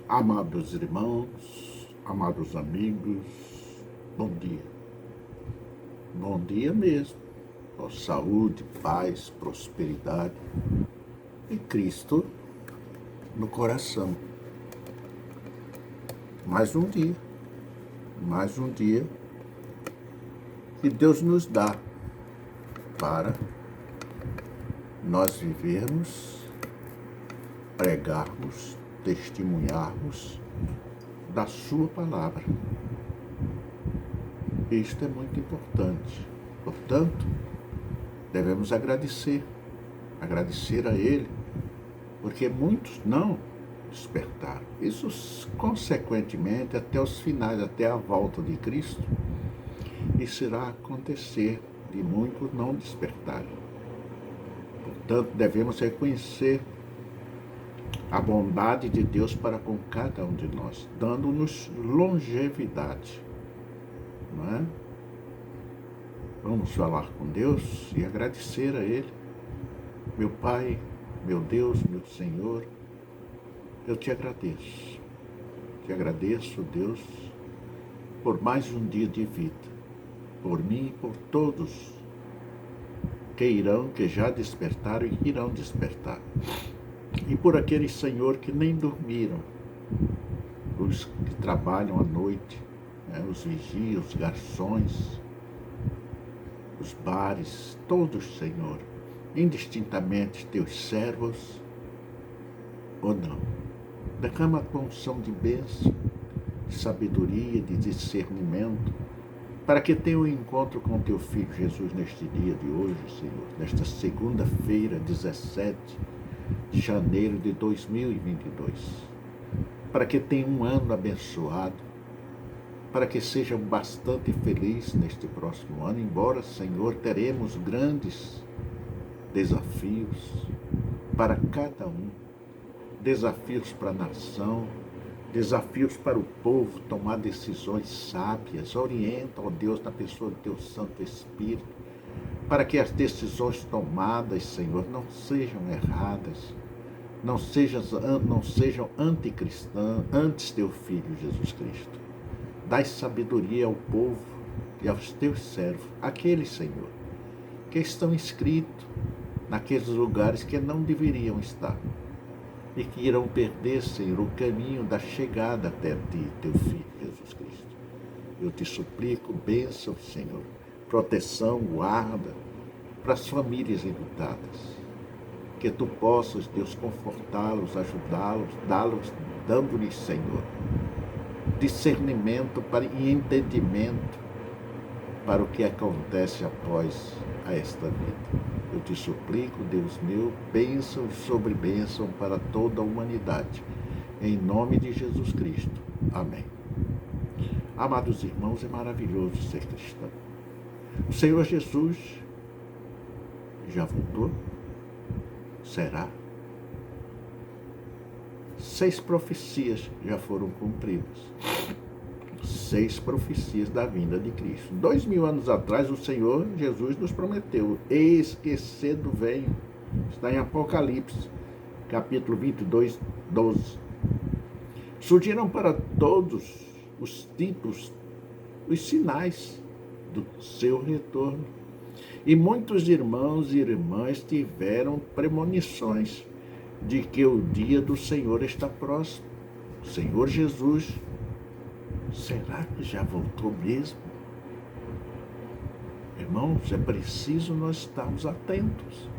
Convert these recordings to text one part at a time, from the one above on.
Amados irmãos, amados amigos, bom dia. Bom dia mesmo. Com saúde, paz, prosperidade e Cristo no coração. Mais um dia que Deus nos dá para nós vivermos, pregarmos, testemunharmos da sua palavra. Isto é muito importante. Portanto, devemos agradecer a Ele, porque muitos não despertaram. Isso, consequentemente, até os finais, até a volta de Cristo, isso irá acontecer, de muitos não despertarem. Portanto, devemos reconhecer a bondade de Deus para com cada um de nós, dando-nos longevidade, não é? Vamos falar com Deus e agradecer a Ele. Meu Pai, meu Deus, meu Senhor, eu te agradeço. Te agradeço, Deus, por mais um dia de vida, por mim e por todos que já despertaram e que irão despertar. E por aqueles, Senhor, que nem dormiram, os que trabalham à noite, né, os vigias, os garçons, os bares, todos, Senhor, indistintamente teus servos ou não. Derrama a tua unção de bênção, de sabedoria, de discernimento, para que tenha um encontro com teu Filho Jesus neste dia de hoje, Senhor, nesta segunda-feira, 17 de janeiro de 2022, para que tenha um ano abençoado, para que seja bastante feliz neste próximo ano, embora, Senhor, teremos grandes desafios para cada um, desafios para a nação, desafios para o povo tomar decisões sábias. Orienta, ó Deus, na pessoa do teu Santo Espírito, para que as decisões tomadas, Senhor, não sejam erradas, não sejam anticristãs, antes teu Filho Jesus Cristo. Dai sabedoria ao povo e aos teus servos, aqueles, Senhor, que estão inscritos naqueles lugares que não deveriam estar e que irão perder, Senhor, o caminho da chegada até ti, teu Filho Jesus Cristo. Eu te suplico, bênção, Senhor, proteção, guarda para as famílias enlutadas, que tu possas, Deus, confortá-los, ajudá-los, dando-lhes, Senhor, discernimento e entendimento para o que acontece após esta vida. Eu te suplico, Deus meu, bênção sobre bênção para toda a humanidade. Em nome de Jesus Cristo. Amém. Amados irmãos, é maravilhoso ser cristão. O Senhor Jesus já voltou? Será? 6 profecias já foram cumpridas. 6 profecias da vinda de Cristo. 2000 anos atrás, o Senhor Jesus nos prometeu: eis que cedo venho. Está em Apocalipse, capítulo 22, 12. Surgiram para todos os títulos, os sinais do seu retorno. E muitos irmãos e irmãs tiveram premonições de que o dia do Senhor está próximo. O Senhor Jesus, será que já voltou mesmo? Irmãos, é preciso nós estarmos atentos.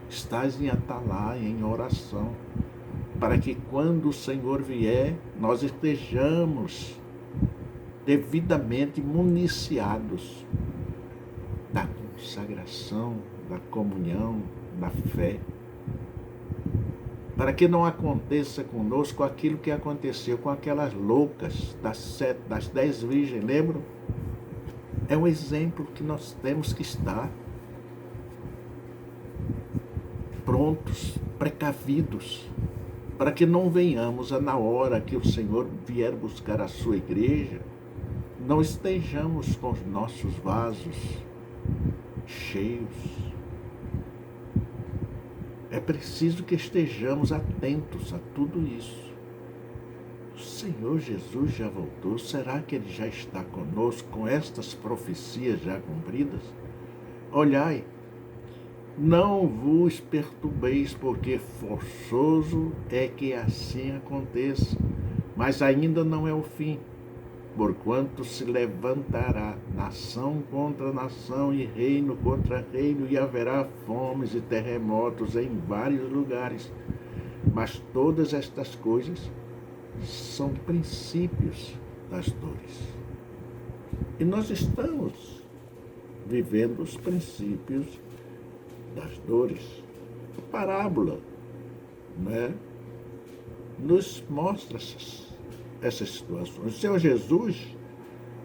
Estás em atalaia, em oração, para que quando o Senhor vier, nós estejamos devidamente municiados da consagração, da comunhão, da fé, para que não aconteça conosco aquilo que aconteceu com aquelas loucas das 10 virgens, lembram? É um exemplo que nós temos que estar prontos, precavidos, para que não venhamos na hora que o Senhor vier buscar a sua igreja, não estejamos com os nossos vasos cheios. É preciso que estejamos atentos a tudo isso. O Senhor Jesus já voltou? Será que Ele já está conosco com estas profecias já cumpridas? Olhai, não vos perturbeis, porque forçoso é que assim aconteça, mas ainda não é o fim. Porquanto se levantará nação contra nação e reino contra reino, e haverá fomes e terremotos em vários lugares. Mas todas estas coisas são princípios das dores. E nós estamos vivendo os princípios das dores. A parábola, né, nos mostra essas situações. O Senhor Jesus,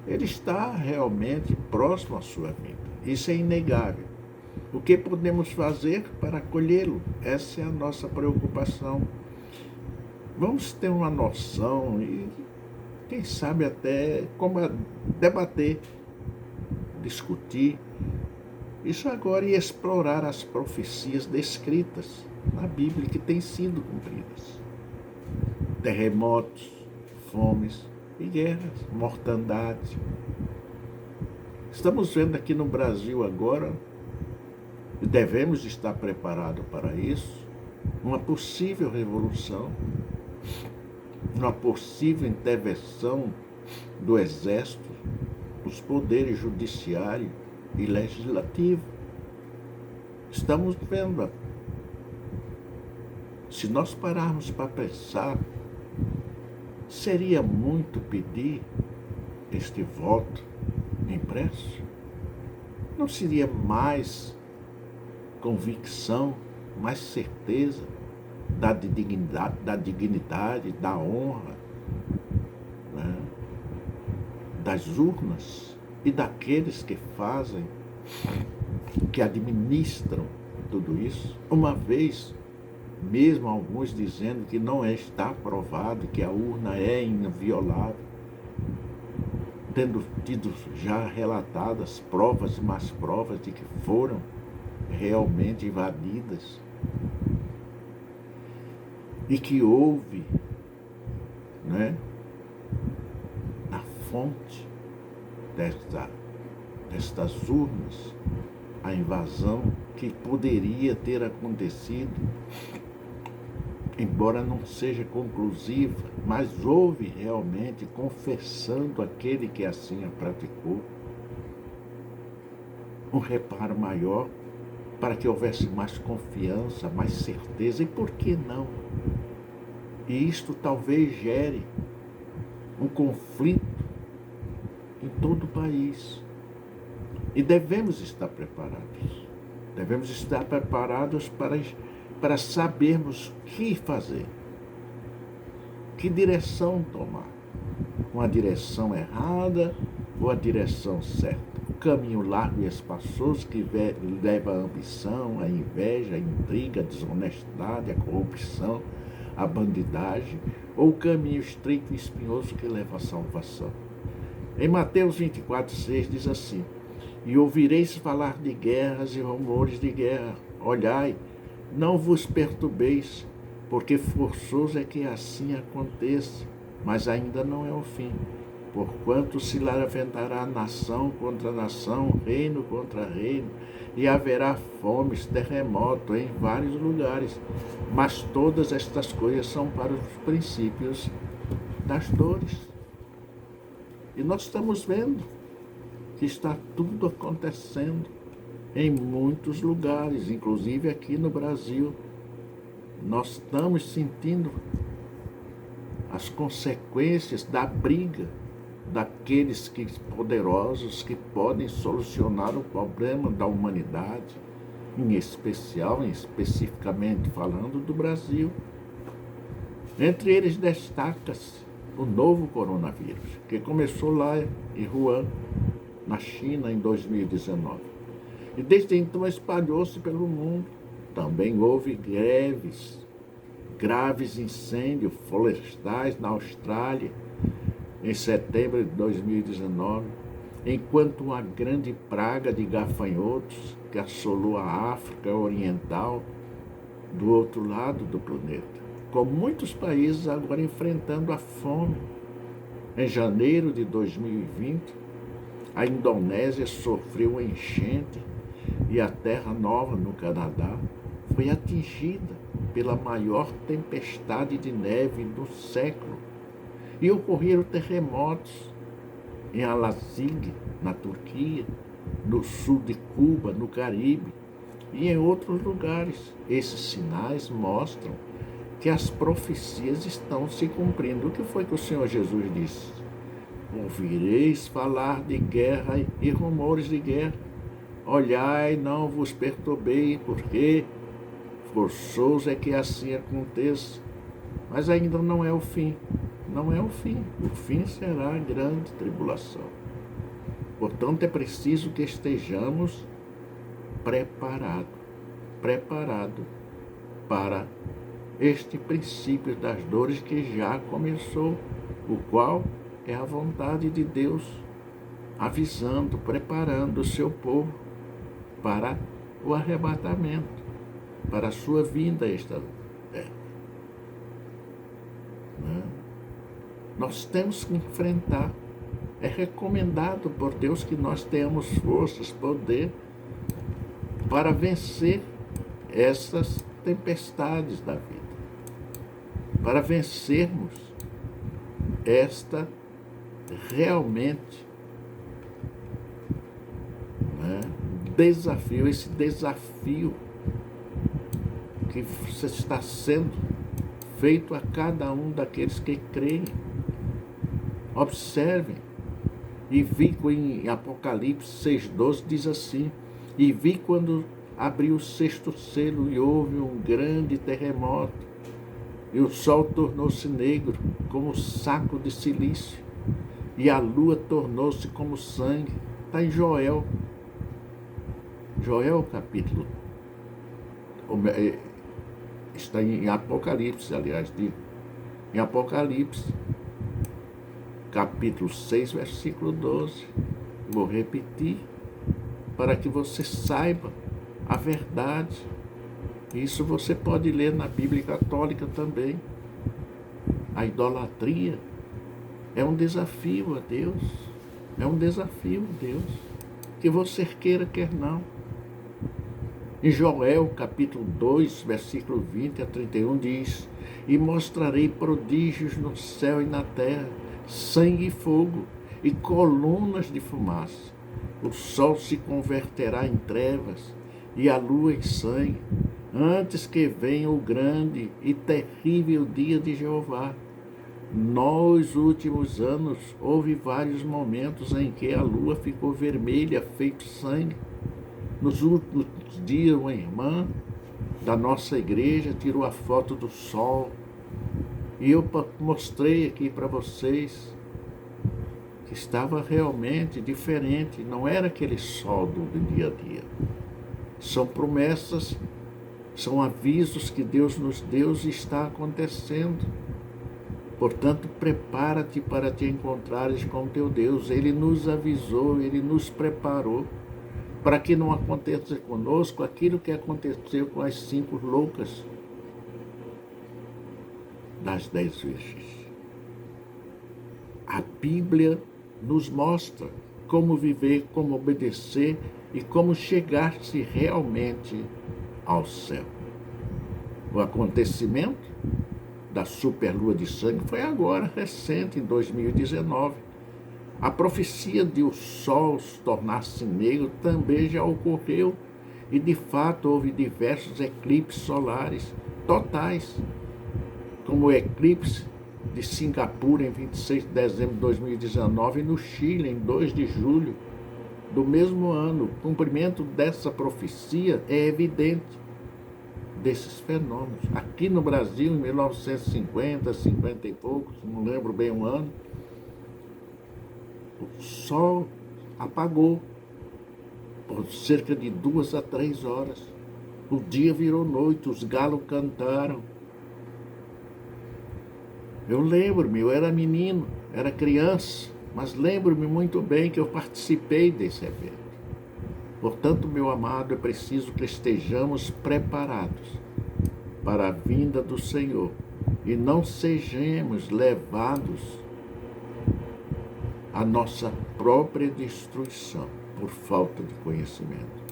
Ele está realmente próximo à sua vida. Isso é inegável. O que podemos fazer para acolhê-lo? Essa é a nossa preocupação. Vamos ter uma noção e, quem sabe, até como debater, discutir isso agora e explorar as profecias descritas na Bíblia que têm sido cumpridas. Terremotos, fomes e guerras, mortandade. Estamos vendo aqui no Brasil agora, e devemos estar preparados para isso, uma possível revolução, uma possível intervenção do Exército, dos poderes judiciário e legislativo. Estamos vendo. Se nós pararmos para pensar, seria muito pedir este voto impresso? Não seria mais convicção, mais certeza da dignidade, da honra, né, das urnas e daqueles que fazem, que administram tudo isso? Uma vez, mesmo alguns dizendo que não está provado, que a urna é inviolável, tendo tido já relatadas provas e mais provas de que foram realmente invadidas e que houve, né, na fonte destas urnas a invasão que poderia ter acontecido, embora não seja conclusiva, mas houve realmente, confessando aquele que assim a praticou, um reparo maior para que houvesse mais confiança, mais certeza. E por que não? E isto talvez gere um conflito em todo o país. E devemos estar preparados. Devemos estar preparados para sabermos o que fazer. Que direção tomar? Uma direção errada ou a direção certa? O caminho largo e espaçoso que leva à ambição, à inveja, à intriga, à desonestidade, à corrupção, à bandidagem, ou o caminho estreito e espinhoso que leva à salvação? Em Mateus 24:6 diz assim: e ouvireis falar de guerras e rumores de guerra. Olhai, não vos perturbeis, porque forçoso é que assim aconteça, mas ainda não é o fim. Porquanto se levantará nação contra nação, reino contra reino, e haverá fomes, terremoto em vários lugares. Mas todas estas coisas são para os princípios das dores. E nós estamos vendo que está tudo acontecendo em muitos lugares, inclusive aqui no Brasil. Nós estamos sentindo as consequências da briga daqueles poderosos que podem solucionar o problema da humanidade, especificamente falando do Brasil. Entre eles destaca-se o novo coronavírus, que começou lá em Wuhan, na China, em 2019. E desde então espalhou-se pelo mundo. Também houve graves incêndios florestais na Austrália, em setembro de 2019, enquanto uma grande praga de gafanhotos que assolou a África Oriental, do outro lado do planeta. com muitos países agora enfrentando a fome. Em janeiro de 2020, a Indonésia sofreu uma enchente e a Terra Nova, no Canadá, foi atingida pela maior tempestade de neve do século. E ocorreram terremotos em Alazig, na Turquia, no sul de Cuba, no Caribe e em outros lugares. Esses sinais mostram que as profecias estão se cumprindo. O que foi que o Senhor Jesus disse? Ouvireis falar de guerra e rumores de guerra. Olhai, não vos perturbeis, porque forçoso é que assim aconteça. Mas ainda não é o fim. Não é o fim. O fim será a grande tribulação. Portanto, é preciso que estejamos preparados para este princípio das dores que já começou, o qual é a vontade de Deus, avisando, preparando o seu povo para o arrebatamento, para a sua vinda a esta terra. Nós temos que enfrentar. É recomendado por Deus que nós tenhamos forças, poder para vencer essas tempestades da vida, para vencermos esta realmente desafio, esse desafio que está sendo feito a cada um daqueles que creem. Observem, e vi em Apocalipse 6,12 diz assim: e vi quando abriu o sexto selo e houve um grande terremoto, e o sol tornou-se negro como saco de silício, e a lua tornou-se como sangue. Está em Joel capítulo, está em Apocalipse, aliás, em Apocalipse, capítulo 6, versículo 12. Vou repetir, para que você saiba a verdade. Isso você pode ler na Bíblia Católica também. A idolatria é um desafio a Deus. É um desafio a Deus. Que você queira, quer não. Em Joel, capítulo 2, versículo 20 a 31, diz: e mostrarei prodígios no céu e na terra, sangue e fogo, e colunas de fumaça. O sol se converterá em trevas, e a lua em sangue, antes que venha o grande e terrível dia de Jeová. Nos últimos anos, houve vários momentos em que a lua ficou vermelha, feito sangue. Nos últimos dias, uma irmã da nossa igreja tirou a foto do sol, e eu mostrei aqui para vocês que estava realmente diferente, não era aquele sol do dia a dia. São promessas, são avisos que Deus nos deu e está acontecendo. Portanto, prepara-te para te encontrares com teu Deus. Ele nos avisou, Ele nos preparou para que não aconteça conosco aquilo que aconteceu com as 5 loucas das 10 virgens. A Bíblia nos mostra como viver, como obedecer e como chegar-se realmente ao céu. O acontecimento da superlua de sangue foi agora, recente, em 2019. A profecia de o sol tornar-se negro também já ocorreu, e de fato houve diversos eclipses solares totais, como o eclipse de Singapura em 26 de dezembro de 2019 e no Chile em 2 de julho do mesmo ano. O cumprimento dessa profecia é evidente desses fenômenos. Aqui no Brasil, em 1950, 50 e poucos, não lembro bem o ano, o sol apagou por cerca de 2 a 3 horas. O dia virou noite, os galos cantaram. Eu lembro-me, eu era menino, era criança, mas lembro-me muito bem que eu participei desse evento. Portanto, meu amado, é preciso que estejamos preparados para a vinda do Senhor, e não sejamos levados à nossa própria destruição por falta de conhecimento.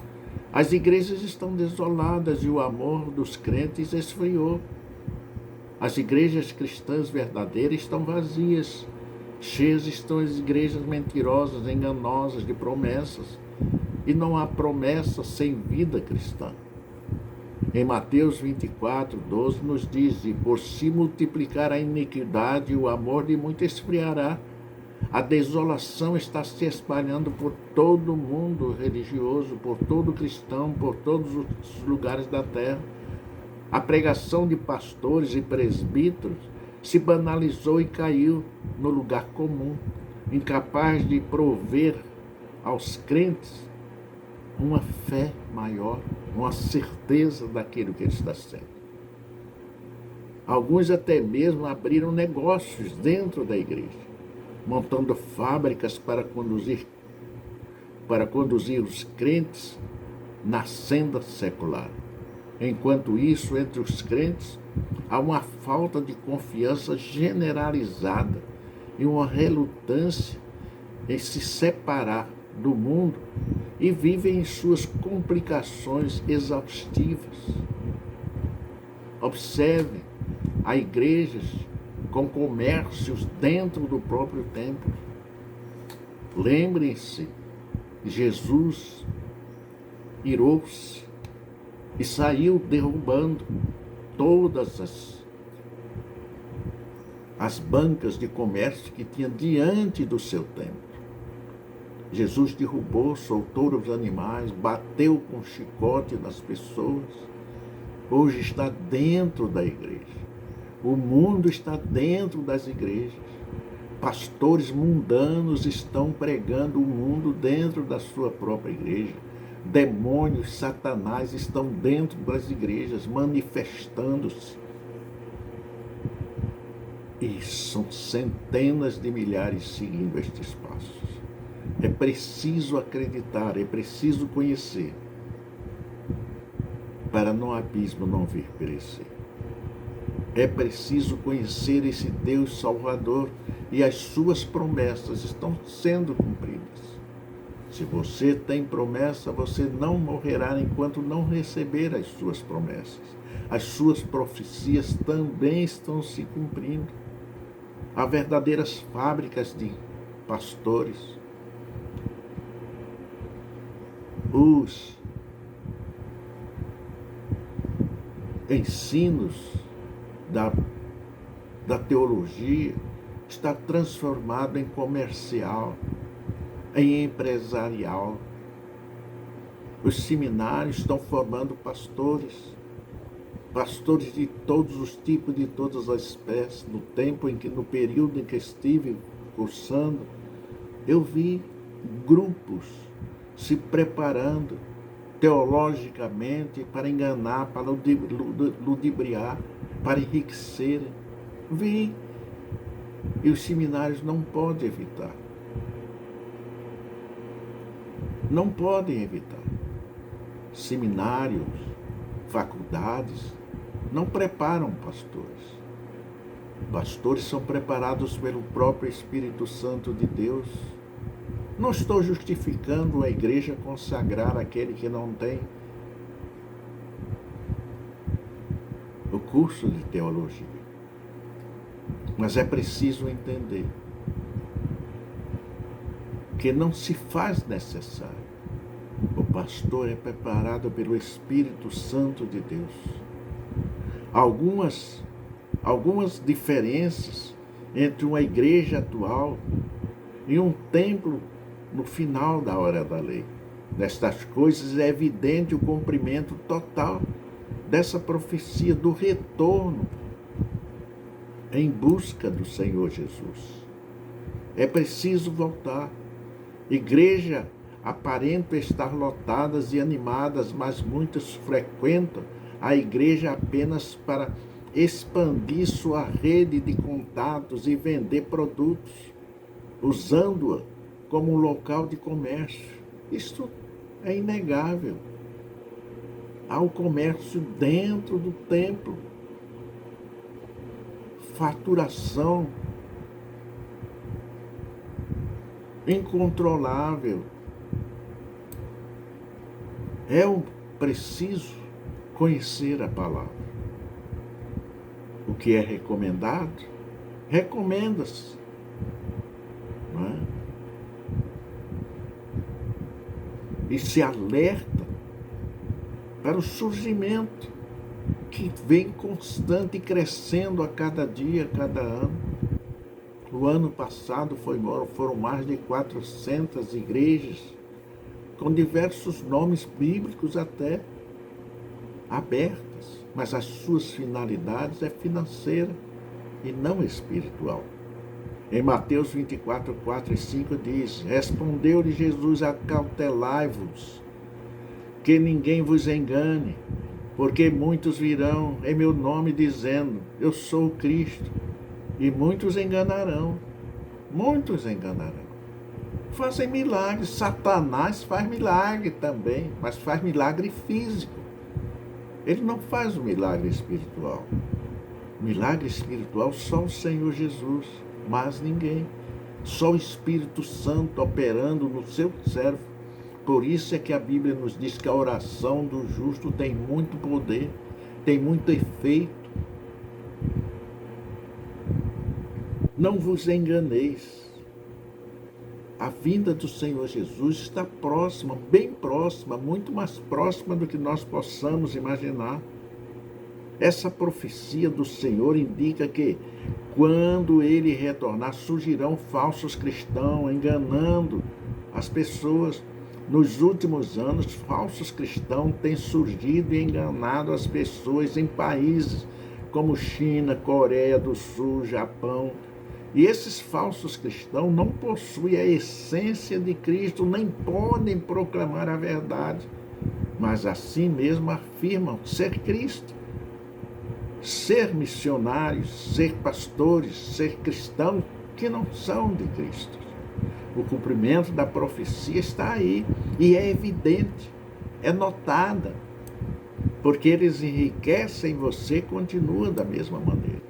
As igrejas estão desoladas e o amor dos crentes esfriou. As igrejas cristãs verdadeiras estão vazias. Cheias estão as igrejas mentirosas, enganosas de promessas. E não há promessa sem vida cristã. Em Mateus 24, 12 nos diz: e por se multiplicar a iniquidade, o amor de muito esfriará. A desolação está se espalhando por todo o mundo religioso, por todo cristão, por todos os lugares da terra. A pregação de pastores e presbíteros se banalizou e caiu no lugar comum, incapaz de prover aos crentes uma fé maior, uma certeza daquilo que ele está sendo. Alguns até mesmo abriram negócios dentro da igreja, montando fábricas para conduzir os crentes na senda secular. Enquanto isso, entre os crentes, há uma falta de confiança generalizada e uma relutância em se separar do mundo e vivem em suas complicações exaustivas. Observem, há igrejas com comércios dentro do próprio templo. Lembrem-se, Jesus irou-se e saiu derrubando todas as bancas de comércio que tinha diante do seu templo. Jesus derrubou, soltou os animais, bateu com chicote nas pessoas. Hoje está dentro da igreja. O mundo está dentro das igrejas. Pastores mundanos estão pregando o mundo dentro da sua própria igreja. Demônios, Satanás estão dentro das igrejas, manifestando-se. E são centenas de milhares seguindo estes passos. É preciso acreditar, é preciso conhecer, para no abismo não vir perecer. É preciso conhecer esse Deus Salvador e as suas promessas estão sendo cumpridas. Se você tem promessa, você não morrerá enquanto não receber as suas promessas. As suas profecias também estão se cumprindo. Há verdadeiras fábricas de pastores. Os ensinos da teologia está transformado em comercial, em empresarial. Os seminários estão formando pastores de todos os tipos, de todas as espécies. No período em que estive cursando, eu vi grupos se preparando teologicamente para enganar, para ludibriar, para enriquecerem. Vi. E os seminários não podem evitar. Não podem evitar. Seminários, faculdades, não preparam pastores. Pastores são preparados pelo próprio Espírito Santo de Deus. Não estou justificando a igreja consagrar aquele que não tem o curso de teologia. Mas é preciso entender que não se faz necessário. O pastor é preparado pelo Espírito Santo de Deus. Algumas diferenças entre uma igreja atual e um templo no final da hora da lei. Destas coisas é evidente o cumprimento total dessa profecia do retorno em busca do Senhor Jesus. É preciso voltar. Igreja aparenta estar lotadas e animadas, mas muitos frequentam a igreja apenas para expandir sua rede de contatos e vender produtos, usando-a como um local de comércio. Isto é inegável. Há o comércio dentro do templo. faturação incontrolável. É preciso conhecer a palavra. O que é recomendado, recomenda-se. Não é? E se alerta para o surgimento que vem constante e crescendo a cada dia, a cada ano. O ano passado foram mais de 400 igrejas, com diversos nomes bíblicos até abertas, mas as suas finalidades é financeira e não espiritual. Em Mateus 24, 4 e 5 diz: respondeu-lhe Jesus, acautelai-vos, que ninguém vos engane, porque muitos virão em meu nome dizendo, eu sou o Cristo, e muitos enganarão. Muitos enganarão. Fazem milagres. Satanás faz milagre também, mas faz milagre físico. Ele não faz o milagre espiritual. O milagre espiritual só o Senhor Jesus, mas ninguém. Só o Espírito Santo operando no seu servo. Por isso é que a Bíblia nos diz que a oração do justo tem muito poder, tem muito efeito. Não vos enganeis. A vinda do Senhor Jesus está próxima, bem próxima, muito mais próxima do que nós possamos imaginar. Essa profecia do Senhor indica que, quando Ele retornar, surgirão falsos cristãos, enganando as pessoas. Nos últimos anos, falsos cristãos têm surgido e enganado as pessoas em países como China, Coreia do Sul, Japão. E esses falsos cristãos não possuem a essência de Cristo, nem podem proclamar a verdade, mas assim mesmo afirmam ser Cristo, ser missionários, ser pastores, ser cristãos que não são de Cristo. O cumprimento da profecia está aí e é evidente, é notada, porque eles enriquecem você e continua da mesma maneira.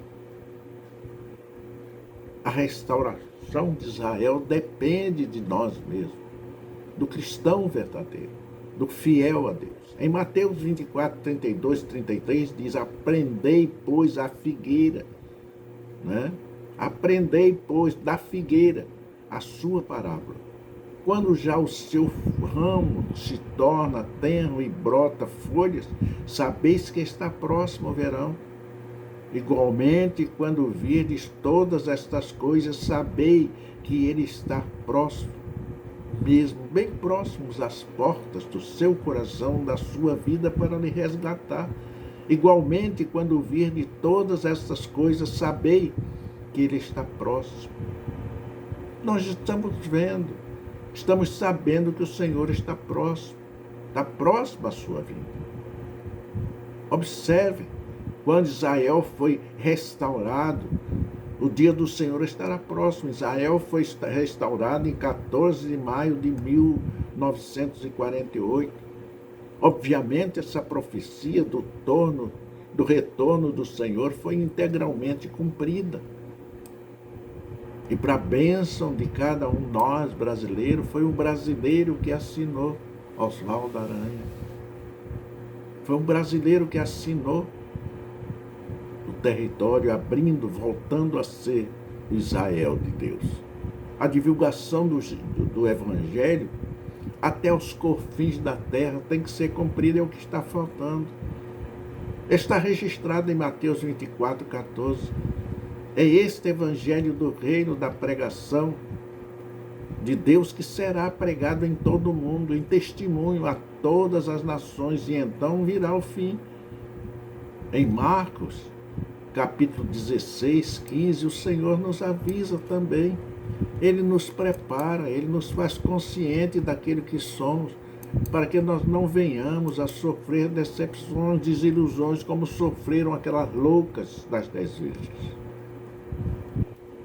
A restauração de Israel depende de nós mesmos, do cristão verdadeiro, do fiel a Deus. Em Mateus 24, 32 e 33 diz, aprendei, pois, a figueira, né? Aprendei, pois, da figueira a sua parábola. Quando já o seu ramo se torna tenro e brota folhas, sabeis que está próximo o verão. Igualmente, quando virdes todas estas coisas, sabei que ele está próximo, mesmo bem próximos às portas do seu coração, da sua vida, para lhe resgatar. Igualmente, quando virdes todas estas coisas, sabei que ele está próximo. Nós estamos vendo, estamos sabendo que o Senhor está próximo à sua vida. Observe, quando Israel foi restaurado, o dia do Senhor estará próximo. Israel foi restaurado em 14 de maio de 1948. Obviamente, essa profecia do retorno do Senhor foi integralmente cumprida. E para a bênção de cada um de nós, brasileiros, foi um brasileiro que assinou, Oswaldo Aranha. Foi um brasileiro que assinou o território, abrindo, voltando a ser o Israel de Deus. A divulgação do Evangelho até os confins da terra tem que ser cumprida, é o que está faltando. Está registrado em Mateus 24, 14. É este Evangelho do reino, da pregação de Deus, que será pregado em todo o mundo, em testemunho a todas as nações, e então virá o fim. Em Marcos, capítulo 16, 15, o Senhor nos avisa também. Ele nos prepara, Ele nos faz consciente daquilo que somos, para que nós não venhamos a sofrer decepções, desilusões, como sofreram aquelas loucas das 10 virgens.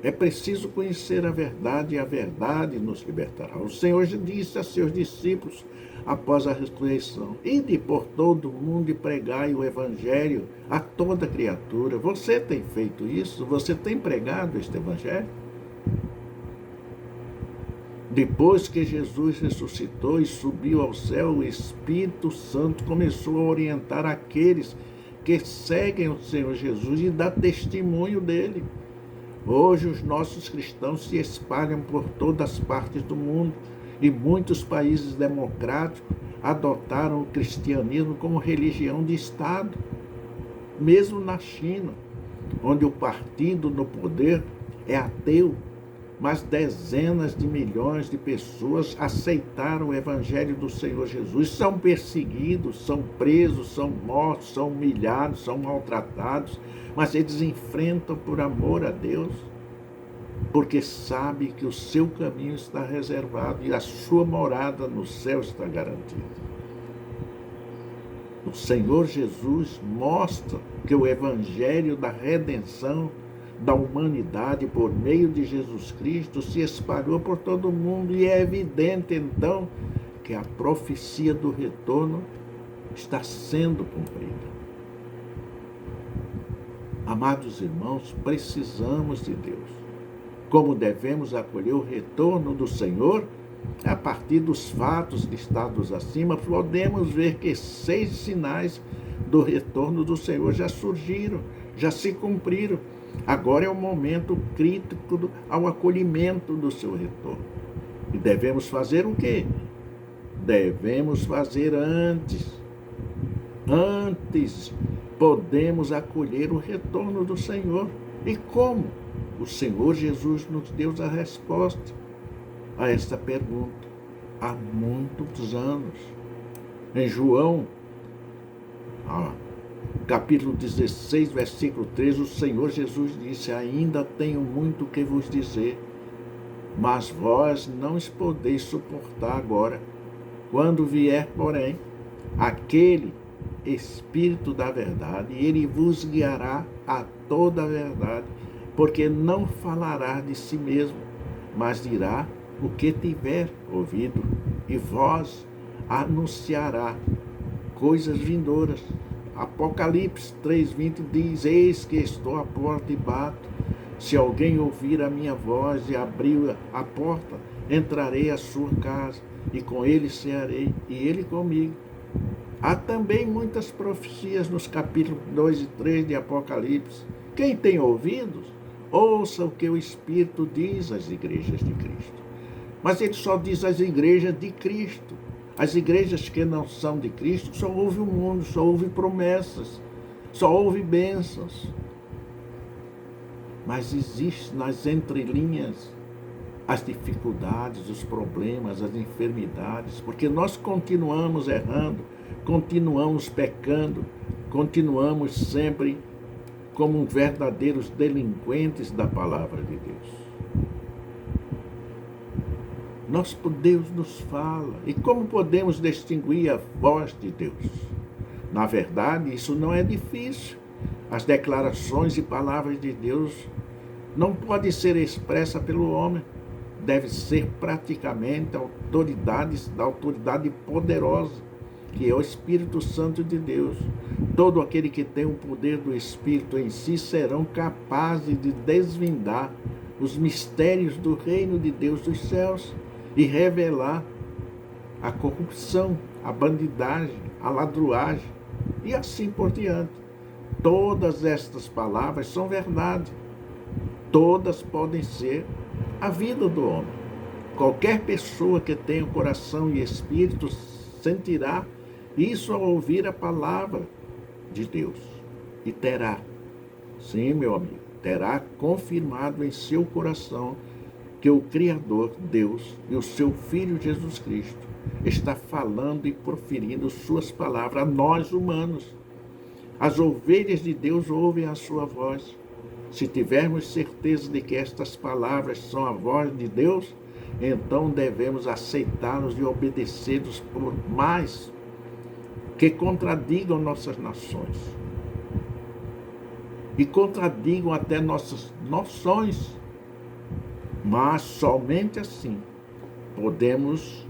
É preciso conhecer a verdade e a verdade nos libertará. O Senhor disse a seus discípulos após a ressurreição: ide por todo o mundo e pregai o evangelho a toda criatura. Você tem feito isso? Você tem pregado este evangelho? Depois que Jesus ressuscitou e subiu ao céu, o Espírito Santo começou a orientar aqueles que seguem o Senhor Jesus e dá testemunho dele. Hoje os nossos cristãos se espalham por todas as partes do mundo e muitos países democráticos adotaram o cristianismo como religião de Estado. Mesmo na China, onde o partido no poder é ateu, mas dezenas de milhões de pessoas aceitaram o evangelho do Senhor Jesus, são perseguidos, são presos, são mortos, são humilhados, são maltratados, mas eles enfrentam por amor a Deus, porque sabem que o seu caminho está reservado e a sua morada no céu está garantida. O Senhor Jesus mostra que o evangelho da redenção da humanidade por meio de Jesus Cristo se espalhou por todo o mundo e é evidente então que a profecia do retorno está sendo cumprida. Amados irmãos, precisamos de Deus. Como devemos acolher o retorno do Senhor? A partir dos fatos listados acima, podemos ver que 6 sinais do retorno do Senhor já surgiram, já se cumpriram. Agora é o momento crítico ao acolhimento do seu retorno. E devemos fazer o quê? Devemos fazer antes. Antes podemos acolher o retorno do Senhor. E como? O Senhor Jesus nos deu a resposta a esta pergunta há muitos anos. Em João, capítulo 16, versículo 3, o Senhor Jesus disse: ainda tenho muito que vos dizer, mas vós não os podeis suportar agora. Quando vier, porém, aquele Espírito da verdade, ele vos guiará a toda a verdade, porque não falará de si mesmo, mas dirá o que tiver ouvido, e vós anunciará coisas vindouras. Apocalipse 3:20 diz: eis que estou à porta e bato. Se alguém ouvir a minha voz e abrir a porta, entrarei à sua casa, e com ele cearei, e ele comigo. Há também muitas profecias nos capítulos 2 e 3 de Apocalipse. Quem tem ouvidos, ouça o que o Espírito diz às igrejas de Cristo. Mas ele só diz às igrejas de Cristo. As igrejas que não são de Cristo só ouvem o mundo, só ouvem promessas, só ouvem bênçãos. Mas existe nas entrelinhas as dificuldades, os problemas, as enfermidades, porque nós continuamos errando, continuamos pecando, continuamos sempre como verdadeiros delinquentes da palavra de Deus. Deus nos fala. E como podemos distinguir a voz de Deus? Na verdade, isso não é difícil. As declarações e palavras de Deus não podem ser expressas pelo homem. Deve ser praticamente da autoridade poderosa, que é o Espírito Santo de Deus. Todo aquele que tem o poder do Espírito em si serão capazes de desvendar os mistérios do reino de Deus dos céus e revelar a corrupção, a bandidagem, a ladruagem e assim por diante. Todas estas palavras são verdade. Todas podem ser a vida do homem. Qualquer pessoa que tenha coração e espírito sentirá isso ao ouvir a palavra de Deus. E terá, sim, meu amigo, terá confirmado em seu coração que o Criador, Deus, e o seu Filho Jesus Cristo está falando e proferindo suas palavras a nós humanos. As ovelhas de Deus ouvem a sua voz. Se tivermos certeza de que estas palavras são a voz de Deus, então devemos aceitá-los e obedecê-los, por mais que contradigam nossas nações e contradigam até nossas noções Mas somente assim podemos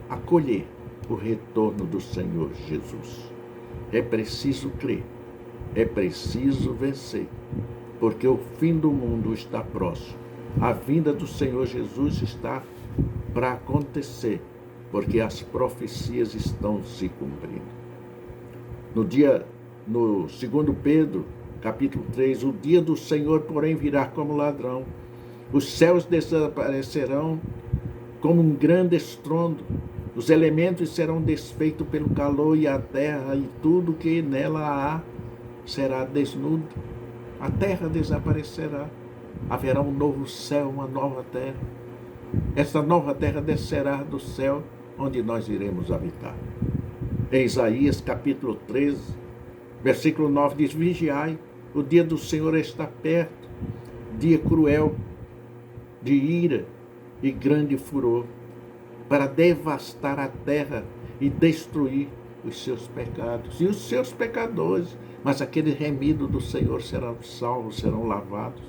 acolher o retorno do Senhor Jesus. É preciso crer, é preciso vencer, porque o fim do mundo está próximo. A vinda do Senhor Jesus está para acontecer, porque as profecias estão se cumprindo. No 2 Pedro, capítulo 3, o dia do Senhor, porém, virá como ladrão. Os céus desaparecerão como um grande estrondo. Os elementos serão desfeitos pelo calor, e a terra e tudo que nela há será desnudo. A terra desaparecerá. Haverá um novo céu, uma nova terra. Esta nova terra descerá do céu, onde nós iremos habitar. Em Isaías capítulo 13, versículo 9 diz: vigiai, o dia do Senhor está perto, dia cruel, de ira e grande furor, para devastar a terra e destruir os seus pecados e os seus pecadores, mas aqueles remidos do Senhor serão salvos, serão lavados.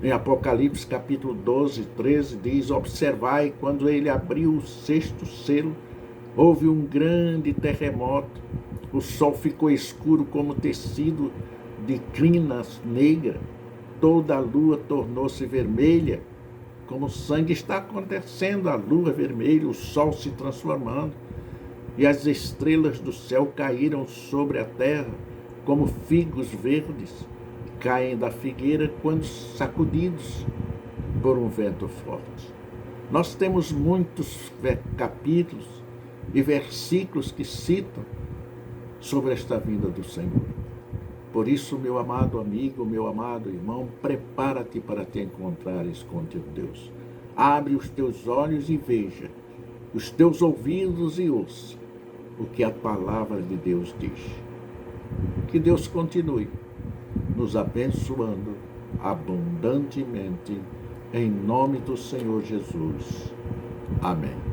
Em Apocalipse capítulo 12, 13 diz: observai, quando ele abriu o 6º selo, houve um grande terremoto, o sol ficou escuro como tecido de crinas negra, toda a lua tornou-se vermelha, como sangue. Está acontecendo, a lua vermelha, o sol se transformando, e as estrelas do céu caíram sobre a terra, como figos verdes caem da figueira quando sacudidos por um vento forte. Nós temos muitos capítulos e versículos que citam sobre esta vinda do Senhor. Por isso, meu amado amigo, meu amado irmão, prepara-te para te encontrares com teu Deus. Abre os teus olhos e veja, os teus ouvidos e ouça o que a palavra de Deus diz. Que Deus continue nos abençoando abundantemente, em nome do Senhor Jesus. Amém.